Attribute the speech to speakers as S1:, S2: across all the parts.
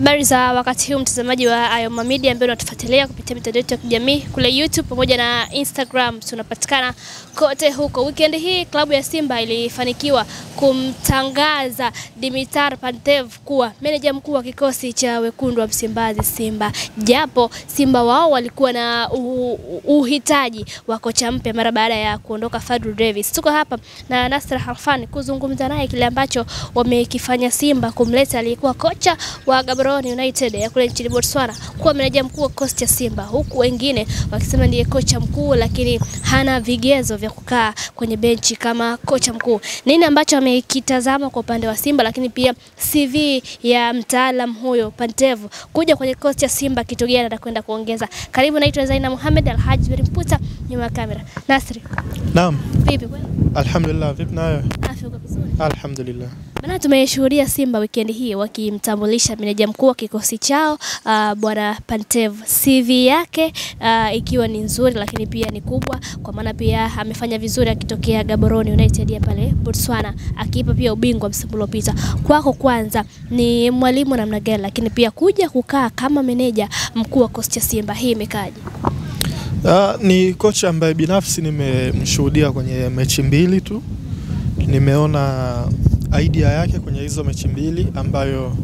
S1: Habari za wakati huu mtazamaji wa Ayoma Media ambaye unatufuatilia kupitia mitandao yetu ya kijamii kule YouTube pamoja na Instagram, tunapatikana kote huko. Weekend hii klabu ya Simba ilifanikiwa kumtangaza Dimitar Pantev kuwa meneja mkuu wa kikosi cha wekundu wa Msimbazi Simba. Japo Simba wao walikuwa na uhitaji wa kocha mpya mara baada ya kuondoka Fadlu Davis. Tuko hapa na Nasser Halfan kuzungumza naye kile ambacho wamekifanya Simba kumleta aliyekuwa kocha wa Gaborone United ya kule nchini Botswana kuwa meneja mkuu wa kikosi cha Simba, huku wengine wakisema ndiye kocha mkuu lakini hana vigezo vya kukaa kwenye benchi kama kocha mkuu. Nini ambacho amekitazama kwa upande wa Simba, lakini pia CV ya mtaalam huyo Pantev kuja kwenye kikosi cha Simba kitu gani anakwenda kuongeza? Karibu, naitwa Zaina Mohamed Alhaji Mputa nyuma ya kamera. Nasri.
S2: Naam.
S1: Vipi kwani?
S2: Alhamdulillah, vipi nayo?
S1: Afya uko vizuri?
S2: Alhamdulillah.
S1: Bana, tumeshuhudia Simba weekend hii wakimtambulisha meneja mkuu wa kikosi chao bwana Pantev. CV yake ikiwa ni nzuri lakini pia ni kubwa, kwa maana pia amefanya vizuri akitokea Gaborone United ya pale Botswana, akiipa pia ubingwa msimu uliopita. Kwako kwanza, ni mwalimu namna gani, lakini pia kuja kukaa kama meneja mkuu wa kikosi cha Simba, hii imekaje?
S2: Ni kocha ambaye binafsi nimemshuhudia kwenye mechi mbili tu. Nimeona idea yake kwenye hizo mechi mbili ambayo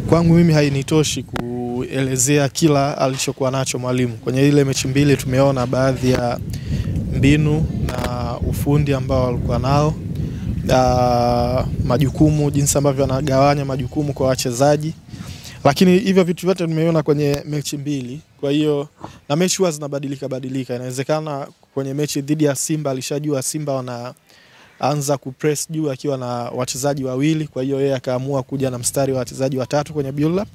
S2: kwangu mimi hainitoshi kuelezea kila alichokuwa nacho mwalimu. Kwenye ile mechi mbili tumeona baadhi ya mbinu na ufundi ambao walikuwa nao, majukumu, jinsi ambavyo anagawanya majukumu kwa wachezaji. Lakini hivyo vitu vyote nimeona kwenye mechi mbili. Kwa hiyo na mechi huwa zinabadilika. Inawezekana kwenye mechi dhidi ya Simba alishajua Simba wanaanza kupress juu akiwa na wachezaji wawili, kwa hiyo yeye akaamua kuja na mstari wa wachezaji watatu kwenye build up.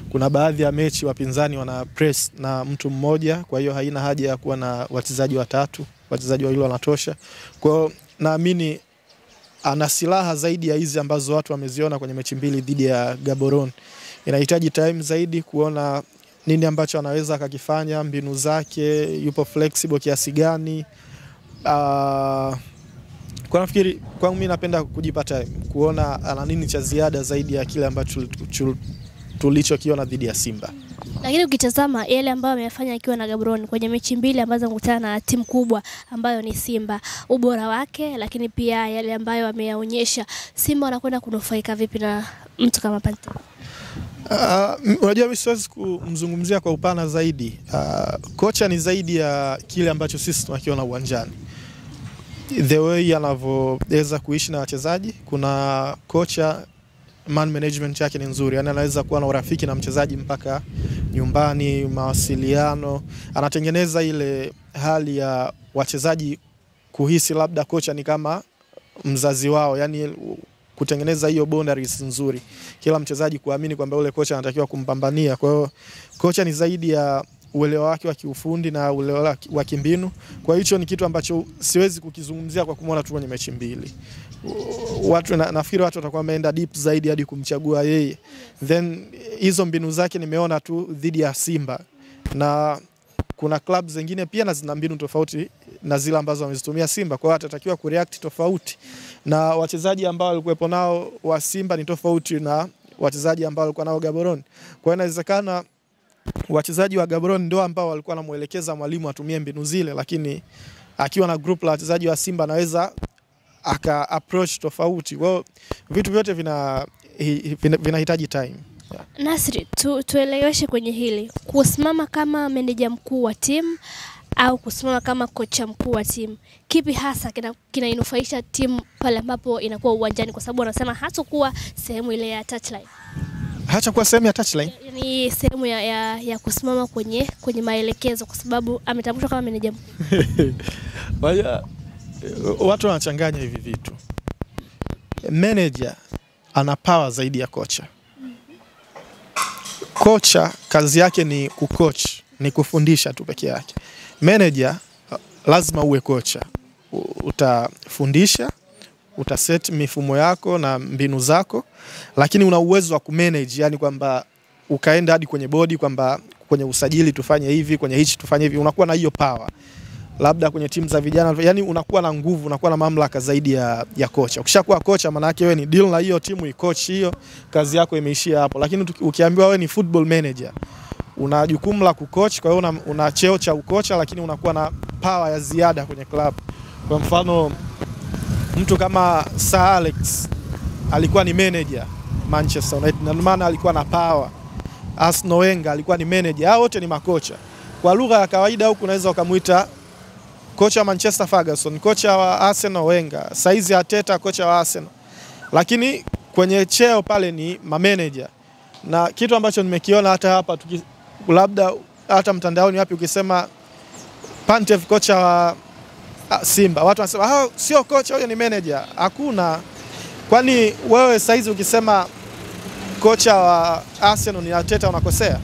S2: Kuna baadhi ya mechi wapinzani wana press na mtu mmoja, kwa hiyo haina haja ya kuwa na wachezaji watatu, wachezaji wawili wanatosha. Kwa hiyo naamini ana silaha zaidi ya hizi ambazo watu wameziona kwenye mechi mbili dhidi ya Gaborone. Inahitaji time zaidi kuona nini ambacho anaweza akakifanya, mbinu zake, yupo flexible kiasi gani. Kwa nafikiri kwangu mimi napenda kujipa time kuona ana nini cha ziada zaidi ya kile ambacho tulichokiona dhidi ya Simba.
S1: Lakini ukitazama yale ambayo ameyafanya akiwa na Gaborone kwenye mechi mbili ambazo amekutana na timu kubwa ambayo ni Simba, ubora wake lakini pia yale ambayo ameyaonyesha, Simba wanakwenda kunufaika vipi na mtu kama Pantev?
S2: Unajua mimi siwezi kumzungumzia kwa upana zaidi. Kocha ni zaidi ya kile ambacho sisi tunakiona uwanjani. The way anavyoweza kuishi na wachezaji, kuna kocha man management yake ni nzuri. Yani anaweza kuwa na urafiki na mchezaji mpaka nyumbani, mawasiliano, anatengeneza ile hali ya wachezaji kuhisi labda kocha ni kama mzazi wao, yani kutengeneza hiyo boundaries nzuri, kila mchezaji kuamini kwamba yule kocha anatakiwa kumpambania. Kwa hiyo kocha ni zaidi ya uelewa wake wa kiufundi na uelewa wa kimbinu. Kwa hiyo ni kitu ambacho siwezi kukizungumzia kwa kumwona tu kwenye mechi mbili. Watu nafikiri watu watakuwa wameenda deep zaidi hadi kumchagua yeye. Then hizo mbinu zake nimeona tu dhidi ya Simba, na kuna club zingine pia na zina mbinu tofauti na zile ambazo wamezitumia Simba. Kwa hiyo atatakiwa kureact tofauti, na wachezaji ambao walikuwepo nao wa Simba ni tofauti na wachezaji ambao walikuwa nao Gaborone. Kwa hiyo inawezekana wachezaji wa Gaborone ndio ambao walikuwa wanamuelekeza mwalimu atumie mbinu zile, lakini akiwa na group la wachezaji wa Simba anaweza aka approach tofauti. Kwa hiyo vitu vyote vinahitaji time.
S1: Yeah. Nasri, tueleweshe kwenye hili, kusimama kama meneja mkuu wa timu au kusimama kama kocha mkuu wa timu, kipi hasa kinainufaisha timu pale ambapo inakuwa uwanjani? Kwa sababu wanasema hata kuwa sehemu ile ya touchline.
S2: Hacha kwa sehemu ya touchline?
S1: Ni sehemu ya kusimama kwenye maelekezo, kwa sababu ametambulishwa kama meneja mkuu.
S2: Watu wanachanganya hivi vitu. Manager ana power zaidi ya kocha. Kocha kazi yake ni kucoach, ni kufundisha tu peke yake. Manager lazima uwe kocha. Utafundisha, utaset mifumo yako na mbinu zako, lakini una uwezo wa kumanage, yani kwamba ukaenda hadi kwenye bodi kwamba kwenye usajili tufanye hivi, kwenye hichi tufanye hivi, unakuwa na hiyo power. labda kwenye timu za vijana, yani unakuwa na nguvu, unakuwa na mamlaka zaidi ya kocha. Ukishakuwa kocha maana yake wewe ni deal na hiyo timu, i-coach hiyo, kazi yako imeishia hapo. Lakini ukiambiwa wewe ni football manager, una jukumu la kucoach, kwa hiyo una cheo cha ukocha, lakini unakuwa na power ya ziada kwenye club. Kwa mfano mtu kama Sir Alex alikuwa ni manager Manchester United, na maana alikuwa na power. Arsene Wenger alikuwa ni manager. Hao wote ni makocha. Kwa lugha ya kawaida huku unaweza ukamuita kocha Manchester Ferguson, kocha wa Arsenal Wenger, saizi Arteta kocha wa Arsenal. Lakini kwenye cheo pale ni manager. Na kitu ambacho nimekiona hata hapa labda hata mtandaoni wapi ukisema Pantev kocha wa Simba, watu wanasema sio kocha, huyo ni manager. Hakuna. Kwani wewe saizi ukisema kocha wa Arsenal ni Arteta unakosea?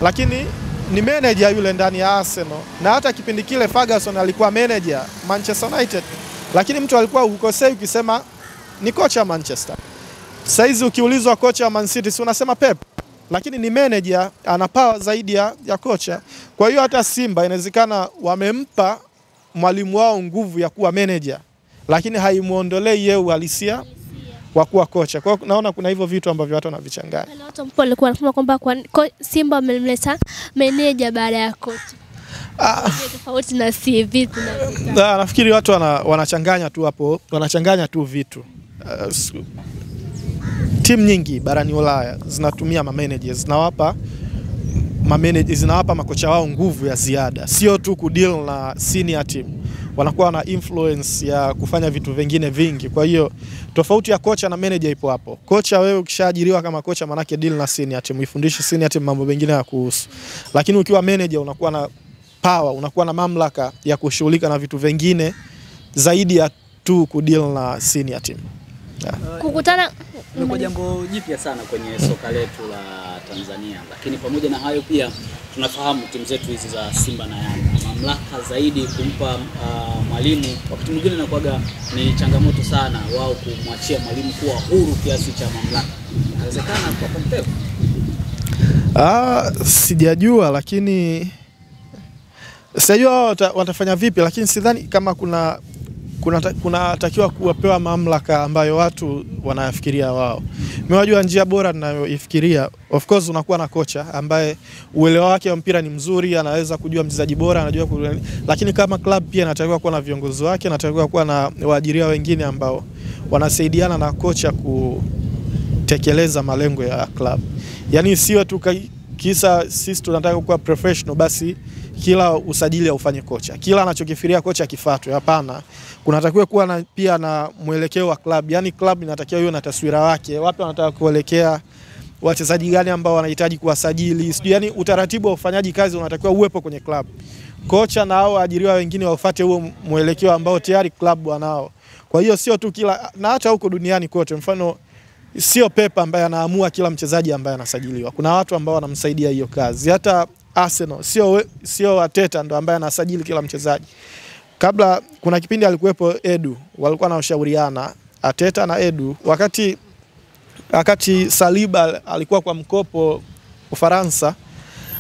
S2: Lakini ni manager yule ndani ya Arsenal. Na hata kipindi kile Ferguson alikuwa manager Manchester United. Lakini mtu alikuwa ukosei ukisema ni kocha Manchester. Saizi ukiulizwa kocha wa Man City si unasema Pep. Lakini ni manager, ana power zaidi ya kocha. Kwa hiyo hata Simba inawezekana wamempa mwalimu wao nguvu ya kuwa manager, lakini haimuondolei yeye uhalisia wa kuwa kocha. Kwa hiyo naona kuna hivyo vitu ambavyo watu wanavichanganya.
S1: Wale watu ambao walikuwa wanasema kwamba Simba wamemleta manager baada ya kocha. Tofauti na CV tunavita.
S2: Nafikiri watu wanachanganya tu hapo, wanachanganya tu vitu. Timu nyingi barani Ulaya zinatumia managers, zinawapa makocha wao nguvu ya ziada, sio tu kudeal na senior team, wanakuwa na influence ya kufanya vitu vingine vingi. Kwa hiyo tofauti ya kocha na manager ipo hapo. Kocha wewe ukishaajiriwa kama kocha manake deal na senior team, ifundishe senior team mambo mengine ya kuhusu. Lakini ukiwa manager unakuwa na power, unakuwa na mamlaka ya kushughulika na vitu vingine zaidi ya tu kudeal na senior team.
S1: Kukutana
S3: ni jambo jipya sana kwenye soka letu la Tanzania, lakini pamoja na hayo pia tunafahamu timu zetu hizi za Simba na Yanga, mamlaka zaidi kumpa mwalimu wakati mwingine inakuwa ni changamoto sana wao kumwachia mwalimu kuwa huru kiasi cha mamlaka. Inawezekana kwa Pantev?
S2: Sijajua, lakini sijajua watafanya vipi, lakini sidhani kama kuna takiwa kuwapewa mamlaka ambayo watu wanayafikiria wao. Mewajua njia bora ninayoifikiria, of course unakuwa na kocha ambaye uelewa wake wa mpira ni mzuri, anaweza kujua mchezaji bora, anajua lakini kama club pia inatakiwa kuwa na viongozi wake, inatakiwa kuwa na waajiriwa wengine ambao wanasaidiana na kocha kutekeleza malengo ya club. Yaani sio tu kisa sisi tunataka kuwa professional basi kila usajili aufanye kocha, kila anachokifikiria kocha kifuatwe. Hapana, kunatakiwa kuwa pia na mwelekeo wa club. Yani club inatakiwa iwe na taswira wake, wapi wanataka kuelekea, wachezaji gani ambao wanahitaji kuwasajili. Yani utaratibu wa ufanyaji kazi unatakiwa uwepo kwenye club. Kocha na hao waajiriwa wengine wafuate huo mwelekeo ambao tayari club wanao. Kwa hiyo sio tu kila, na hata huko duniani kote, mfano sio Pep ambaye anaamua kila mchezaji ambaye anasajiliwa. Kuna watu ambao wanamsaidia hiyo kazi. Hata Arsenal sio Arteta ndo ambaye anasajili kila mchezaji. Kabla kuna kipindi alikuwepo Edu, walikuwa wanashauriana Arteta na Edu. Wakati Saliba alikuwa kwa mkopo Ufaransa,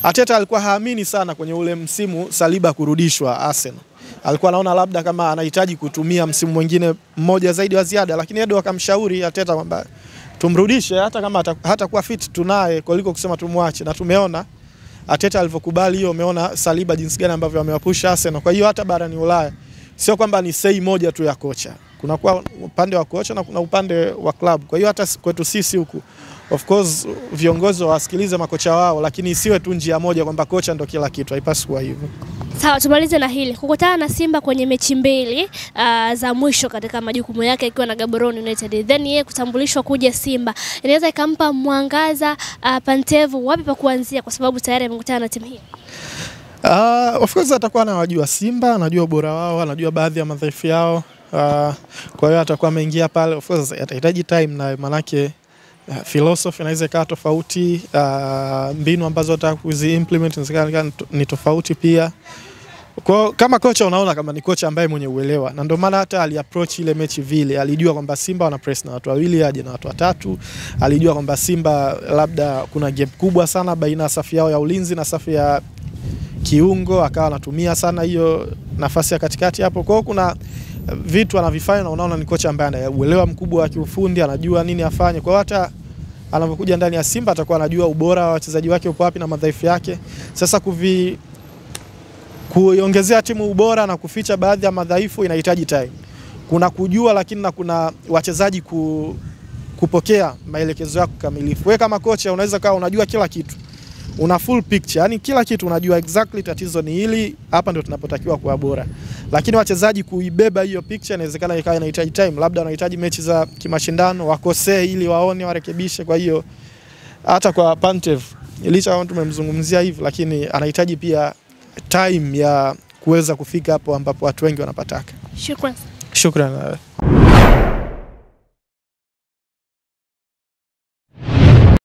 S2: Arteta alikuwa haamini sana kwenye ule msimu Saliba kurudishwa Arsenal. Alikuwa anaona labda kama anahitaji kutumia msimu mwingine mmoja zaidi wa ziada, lakini Edu akamshauri Arteta kwamba tumrudishe hata kama hata kuwa fit tunaye kuliko kusema tumwache. Na tumeona Arteta alivyokubali hiyo, umeona Saliba jinsi gani ambavyo amewapusha Arsenal. Kwa hiyo hata barani Ulaya sio kwamba ni sei moja tu ya kocha. Kuna kwa upande wa kocha na kuna upande wa club. Kwa hiyo hata kwetu sisi huku of course viongozi wasikilize makocha wao, lakini isiwe tu njia moja kwamba kocha ndo kila kitu. Haipaswi kuwa hivyo.
S1: Sawa, tumalize na hili. Kukutana na Simba kwenye mechi mbili za mwisho katika majukumu yake ikiwa na Gaborone United, then yeye kutambulishwa kuja Simba, inaweza ikampa mwangaza Pantev wapi pa kuanzia, kwa sababu tayari amekutana na timu hii?
S2: Of course atakuwa anawajua Simba, anajua ubora wao, anajua baadhi ya madhaifu yao. Kwa hiyo atakuwa ameingia pale, of course atahitaji time, na manake philosophy inaweza ikawa tofauti, mbinu ambazo ataka kuzi-implement ni tofauti pia. Kwa kama kocha unaona kama ni kocha ambaye mwenye uelewa, na ndio maana hata aliapproach ile mechi vile, alijua kwamba Simba wana press na watu wawili aje na watu watatu, alijua kwamba Simba labda kuna gap kubwa sana baina ya safu yao ya ulinzi na safu ya kiungo, akawa anatumia sana hiyo nafasi ya katikati hapo. Kwa hiyo kuna vitu anavifanya na unaona ni kocha ambaye ana uelewa mkubwa wa kiufundi, anajua nini afanye. Kwa hiyo hata anapokuja ndani ya Simba atakuwa anajua ubora wa wachezaji wake upo wapi na madhaifu yake. Sasa kuiongezea timu ubora na kuficha baadhi ya madhaifu inahitaji time. Kuna kujua, lakini na kuna wachezaji kupokea maelekezo yako kamilifu. Wewe kama kocha unaweza kawa unajua kila kitu, una full picture, yani kila kitu unajua exactly tatizo ni hili, hapa ndio tunapotakiwa kuwa bora. Lakini wachezaji kuibeba hiyo picture inawezekana ikawa inahitaji time, labda wanahitaji mechi za kimashindano wakosee ili waone warekebishe. Kwa hiyo hata kwa Pantev licha tumemzungumzia hivi, lakini anahitaji pia time ya kuweza kufika hapo ambapo watu wengi wanapataka.
S1: Shukrani.
S2: Shukrani.